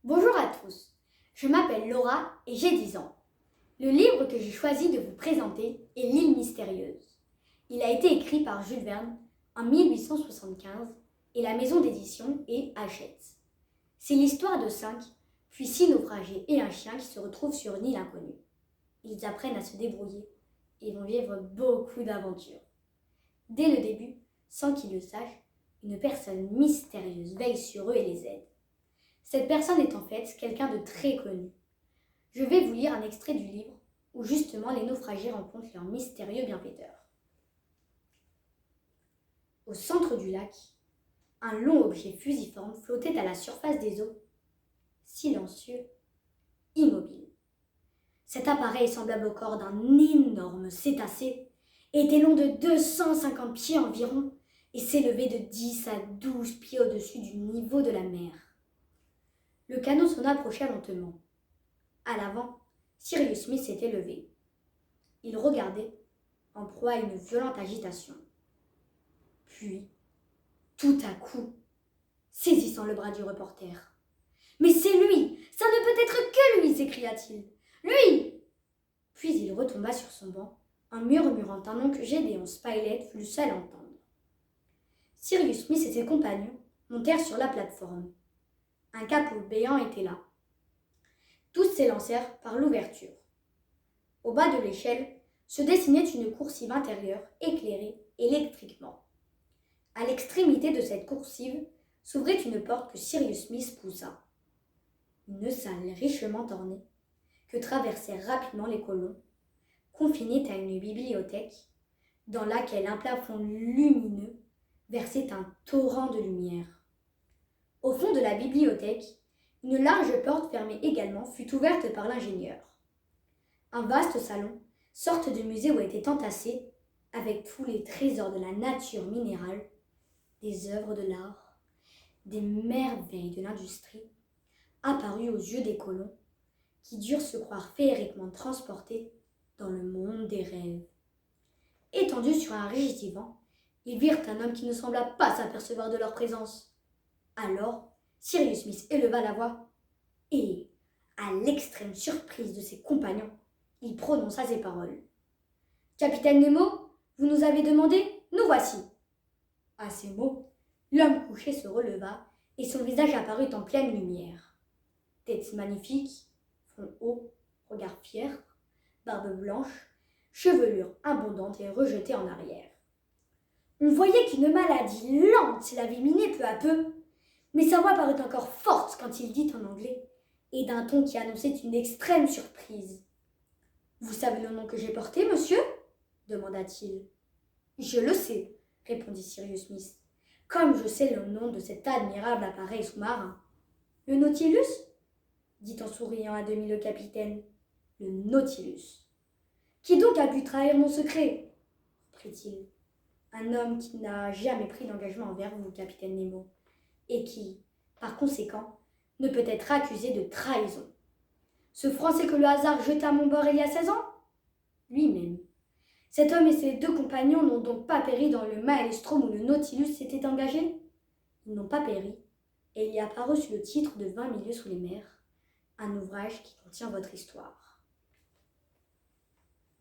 Bonjour à tous, je m'appelle Laura et j'ai 10 ans. Le livre que j'ai choisi de vous présenter est L'île mystérieuse. Il a été écrit par Jules Verne en 1875 et la maison d'édition est Hachette. C'est l'histoire de 5, puis 6 naufragés et un chien qui se retrouvent sur une île inconnue. Ils apprennent à se débrouiller et vont vivre beaucoup d'aventures. Dès le début, sans qu'ils le sachent, une personne mystérieuse veille sur eux et les aide. Cette personne est en fait quelqu'un de très connu. Je vais vous lire un extrait du livre où justement les naufragés rencontrent leur mystérieux bienfaiteur. Au centre du lac, un long objet fusiforme flottait à la surface des eaux, silencieux, immobile. Cet appareil semblable au corps d'un énorme cétacé était long de 250 pieds environ et s'élevait de 10 à 12 pieds au-dessus du niveau de la mer. Le canot s'en approchait lentement. À l'avant, Cyrus Smith s'était levé. Il regardait, en proie à une violente agitation. Puis, tout à coup, saisissant le bras du reporter. « Mais c'est lui! Ça ne peut être que lui !» s'écria-t-il. « Lui !» Puis il retomba sur son banc, en murmurant un nom que Gédéon Spilett fut le seul à entendre. Cyrus Smith et ses compagnons montèrent sur la plateforme. Un capot béant était là. Tous s'élancèrent par l'ouverture. Au bas de l'échelle se dessinait une coursive intérieure éclairée électriquement. À l'extrémité de cette coursive s'ouvrait une porte que Cyrus Smith poussa. Une salle richement ornée, que traversèrent rapidement les colons, confinait à une bibliothèque dans laquelle un plafond lumineux versait un torrent de lumière. Au fond de la bibliothèque, une large porte fermée également fut ouverte par l'ingénieur. Un vaste salon, sorte de musée où étaient entassés, avec tous les trésors de la nature minérale, des œuvres de l'art, des merveilles de l'industrie, apparut aux yeux des colons, qui durent se croire féeriquement transportés dans le monde des rêves. Étendus sur un riche divan, ils virent un homme qui ne sembla pas s'apercevoir de leur présence. Alors, Cyrus Smith éleva la voix et, à l'extrême surprise de ses compagnons, il prononça ces paroles. « Capitaine Nemo, vous nous avez demandé, nous voici !» À ces mots, l'homme couché se releva et son visage apparut en pleine lumière. Tête magnifique, front haut, regard fier, barbe blanche, chevelure abondante et rejetée en arrière. On voyait qu'une maladie lente l'avait miné peu à peu, mais sa voix parut encore forte quand il dit en anglais, et d'un ton qui annonçait une extrême surprise. « Vous savez le nom que j'ai porté, monsieur ?» demanda-t-il. « Je le sais, » répondit Cyrus Smith, « comme je sais le nom de cet admirable appareil sous-marin. »« Le Nautilus ?» dit en souriant à demi le capitaine. « Le Nautilus. »« Qui donc a pu trahir mon secret ?» reprit-il. « Un homme qui n'a jamais pris d'engagement envers vous, capitaine Nemo, et qui, par conséquent, ne peut être accusé de trahison. Ce Français que le hasard jeta à mon bord il y a 16 ans ? Lui-même. Cet homme et ses 2 compagnons n'ont donc pas péri dans le maelstrom où le Nautilus s'était engagé ? Ils n'ont pas péri, et il y a pas reçu le titre de 20 milieux sous les mers, un ouvrage qui contient votre histoire.